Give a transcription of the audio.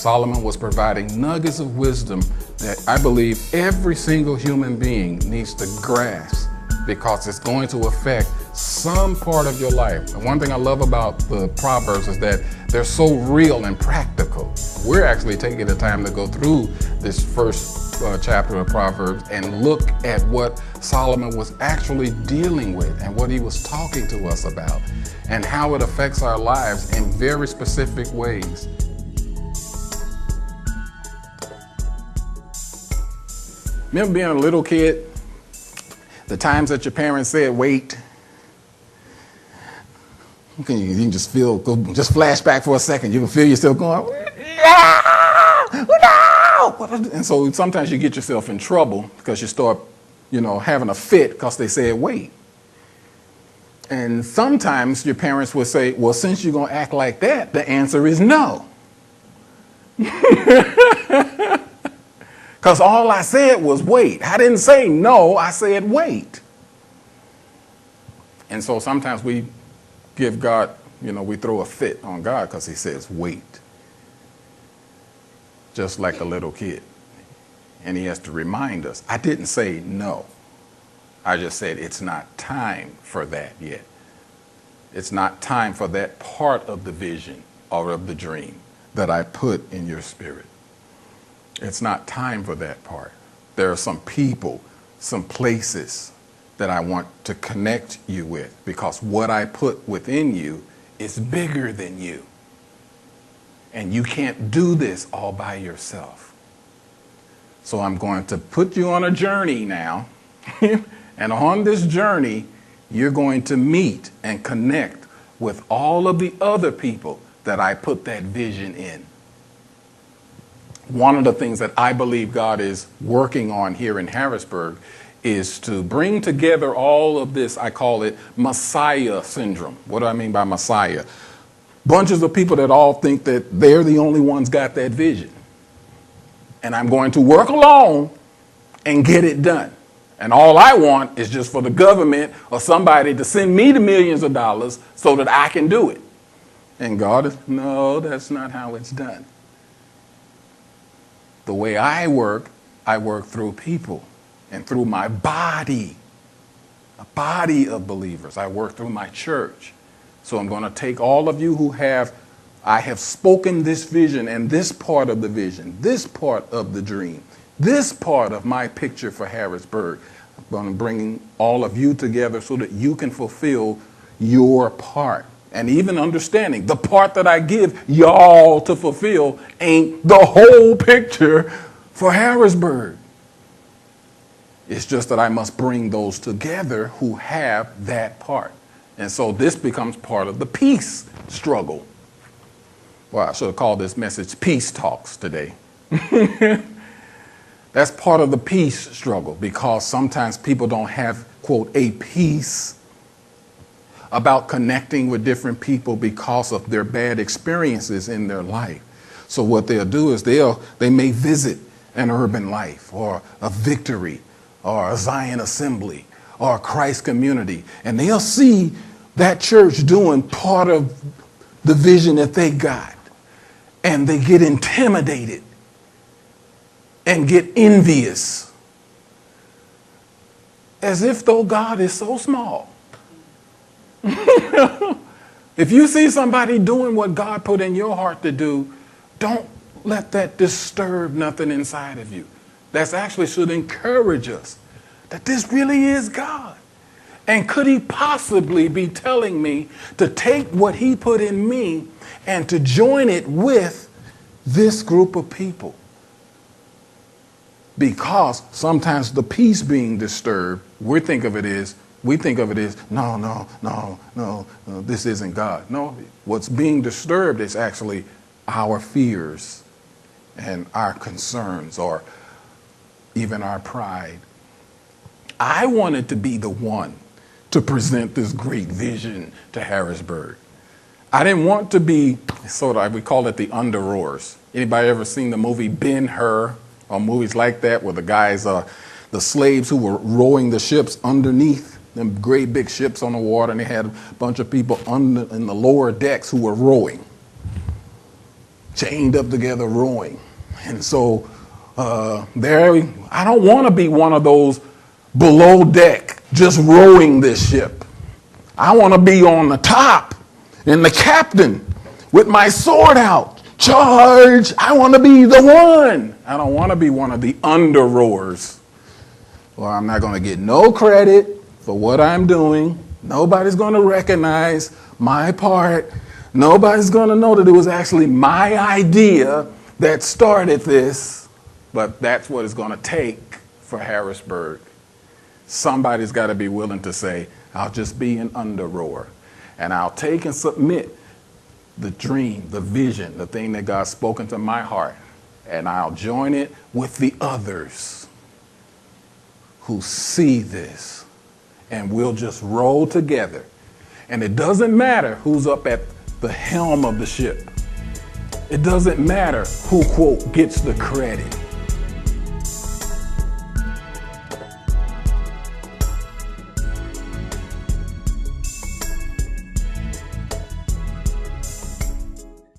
Solomon was providing nuggets of wisdom that I believe every single human being needs to grasp, because it's going to affect some part of your life. And one thing I love about the Proverbs is that they're so real and practical. We're actually taking the time to go through this first chapter of Proverbs and look at what Solomon was actually dealing with and what he was talking to us about and how it affects our lives in very specific ways. Remember being a little kid? The times that your parents said, wait. You can just just flash back for a second. You can feel yourself going, no! And so sometimes you get yourself in trouble because you start, having a fit because they said, wait. And sometimes your parents would say, well, since you're going to act like that, the answer is no. Because all I said was wait. I didn't say no, I said wait. And so sometimes we give God, we throw a fit on God because he says wait. Just like a little kid. And he has to remind us, I didn't say no. I just said it's not time for that yet. It's not time for that part of the vision or of the dream that I put in your spirit. It's not time for that part. There are some people, some places that I want to connect you with, because what I put within you is bigger than you. And you can't do this all by yourself. So I'm going to put you on a journey now. And on this journey, you're going to meet and connect with all of the other people that I put that vision in. One of the things that I believe God is working on here in Harrisburg is to bring together all of this, I call it Messiah syndrome. What do I mean by Messiah? Bunches of people that all think that they're the only ones got that vision. And I'm going to work alone and get it done. And all I want is just for the government or somebody to send me the millions of dollars so that I can do it. And God is, no, that's not how it's done. The way I work through people and through my body, a body of believers. I work through my church. So I'm going to take all of you I have spoken this vision and this part of the vision, this part of the dream, this part of my picture for Harrisburg. I'm going to bring all of you together so that you can fulfill your part. And even understanding the part that I give y'all to fulfill ain't the whole picture for Harrisburg. It's just that I must bring those together who have that part. And so this becomes part of the peace struggle. Well, I should have called this message Peace Talks today. That's part of the peace struggle, because sometimes people don't have, quote, a peace about connecting with different people because of their bad experiences in their life. So what they'll do is they may visit an urban life or a Victory or a Zion Assembly or a Christ community, and they'll see that church doing part of the vision that they got, and they get intimidated and get envious, as if though God is so small. If you see somebody doing what God put in your heart to do, don't let that disturb nothing inside of you. That actually should encourage us that this really is God. And could he possibly be telling me to take what he put in me and to join it with this group of people? Because sometimes the peace being disturbed, we think of it as, no, this isn't God. No, what's being disturbed is actually our fears and our concerns, or even our pride. I wanted to be the one to present this great vision to Harrisburg. I didn't want to be we call it the under-rowers. Anybody ever seen the movie Ben-Hur or movies like that, where the guys, the slaves who were rowing the ships underneath them great big ships on the water, and they had a bunch of people in the lower decks who were rowing. chained up together rowing. And so I don't want to be one of those below deck just rowing this ship. I want to be on the top and the captain with my sword out. Charge! I want to be the one. I don't want to be one of the under rowers. Well, I'm not going to get no credit for what I'm doing. Nobody's going to recognize my part. Nobody's going to know that it was actually my idea that started this. But that's what it's going to take for Harrisburg. Somebody's got to be willing to say, I'll just be an under rower. And I'll take and submit the dream, the vision, the thing that God's spoken to my heart. And I'll join it with the others who see this. And we'll just roll together. And it doesn't matter who's up at the helm of the ship. It doesn't matter who, quote, gets the credit.